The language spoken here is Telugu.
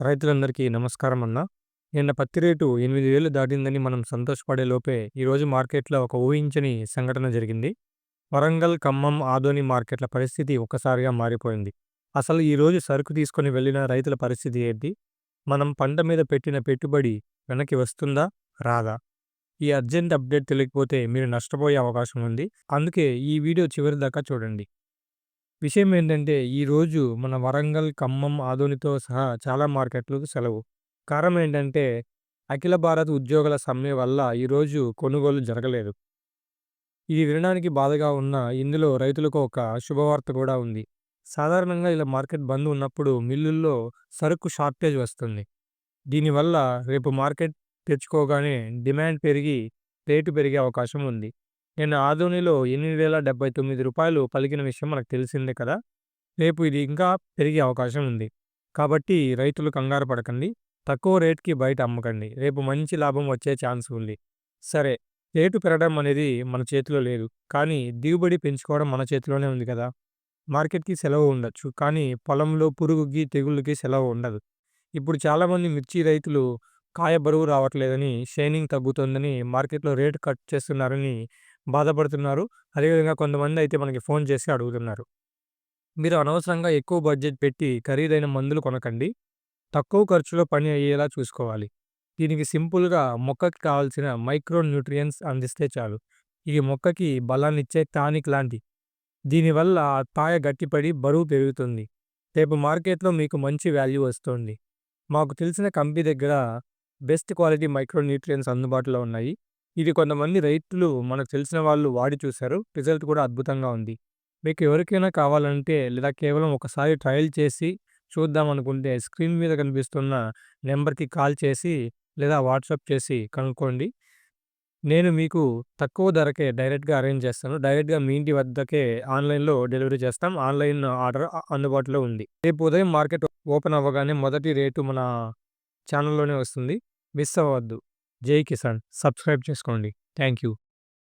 రైతులందరికీ నమస్కారం అన్న. నిన్న పత్తి రేటు 8,000 దాటిందని మనం సంతోషపడే లోపే ఈరోజు మార్కెట్‌లో ఒక ఊహించని సంఘటన జరిగింది. వరంగల్, ఖమ్మం, ఆదోని మార్కెట్ల పరిస్థితి ఒక్కసారిగా మారిపోయింది. అసలు ఈరోజు సరుకు తీసుకొని వెళ్ళిన రైతుల పరిస్థితి ఏంటి? మనం పంట మీద పెట్టిన పెట్టుబడి వెనక్కి వస్తుందా? రాదా? ఈ అర్జెంట్ అప్డేట్ తెలియకపోతే మీరు నష్టపోయే అవకాశం ఉంది. అందుకే ఈ వీడియో చివరి దాకా చూడండి. విషయం ఏంటంటే, ఈరోజు మన వరంగల్, ఖమ్మం, ఆదోనితో సహా చాలా మార్కెట్‌లకు సెలవు. కారణం ఏంటంటే, అఖిల భారత్ ఉద్యోగుల సమ్మె వల్ల ఈరోజు కొనుగోలు జరగలేదు. ఇది వినడానికి బాధగా ఉన్నా, ఇందులో రైతులకు ఒక శుభవార్త కూడా ఉంది. సాధారణంగా ఇలా మార్కెట్ బంద్ ఉన్నప్పుడు మిల్లుల్లో సరుకు షార్టేజ్ వస్తుంది. దీనివల్ల రేపు మార్కెట్ తెరుచుకోగానే డిమాండ్ పెరిగి, రేటు పెరిగే అవకాశం ఉంది. నిన్న ఆదోనిలో రూ. 8,079 పలికిన విషయం మనకు తెలిసిందే కదా! రేపు ఇది ఇంకా పెరిగే అవకాశం ఉంది. కాబట్టి రైతులు కంగారు పడకండి. తక్కువ రేట్‌కి బయట అమ్మకండి. రేపు మంచి లాభం వచ్చే ఛాన్స్ ఉంది. సరే, రేటు పెరగడం అనేది మన చేతిలో లేదు. కానీ దిగుబడి పెంచుకోవడం మన చేతిలోనే ఉంది కదా! మార్కెట్‌కి సెలవు ఉండొచ్చు. కానీ పొలంలో పురుగుకి, తెగుళ్ళకి సెలవు ఉండదు. ఇప్పుడు చాలామంది మిర్చి రైతులు కాయ బరువు రావట్లేదని, షైనింగ్ తగ్గుతోందని, మార్కెట్‌లో రేట్ కట్ చేస్తున్నారని బాధపడుతున్నారు. అదేవిధంగా కొంతమందయితే మనకి ఫోను చేసి అడుగుతున్నారు. మీరు అనవసరంగా ఎక్కువ బడ్జెట్ పెట్టి ఖరీదైన మందులు కొనకండి. తక్కువ ఖర్చులో పని అయ్యేలా చూసుకోవాలి. దీనికి సింపుల్‌గా మొక్కకి కావాల్సిన మైక్రో న్యూట్రియంట్స్ అందిస్తే చాలు. ఇది మొక్కకి బలాన్నిచ్చే టానిక్ లాంటిది. దీనివల్ల కాయ గట్టిపడి బరువు పెరుగుతుంది. రేపు మార్కెట్‌లో మీకు మంచి వాల్యూ వస్తుంది. మాకు తెలిసిన కంపెనీ దగ్గర బెస్ట్ క్వాలిటీ మైక్రో న్యూట్రియంట్స్ అందుబాటులో ఉన్నాయి. ఇది కొంతమంది రైతులు మనకు తెలిసిన వాళ్ళు వాడి చూశారు. రిజల్ట్ కూడా అద్భుతంగా ఉంది. మీకు ఎవరికైనా కావాలంటే లేదా కేవలం ఒకసారి ట్రయల్ చేసి చూద్దామనుకుంటే స్క్రీన్ మీద కనిపిస్తున్న నెంబర్‌కి కాల్ చేసి లేదా వాట్సాప్ చేసి కనుక్కోండి. నేను మీకు తక్కువ ధరకే డైరెక్ట్‌గా అరేంజ్ చేస్తాను. డైరెక్ట్‌గా మీ ఇంటి వద్దకే ఆన్‌లైన్‌లో డెలివరీ చేస్తాం. ఆన్‌లైన్ ఆర్డర్ అందుబాటులో ఉంది. రేపు ఉదయం మార్కెట్ ఓపెన్ అవ్వగానే మొదటి రేటు మన ఛానల్‌లోనే వస్తుంది. మిస్ అవ్వద్దు. జై కిసాన్ సబ్స్క్రైబ్ చేసుకోండి. Thank you.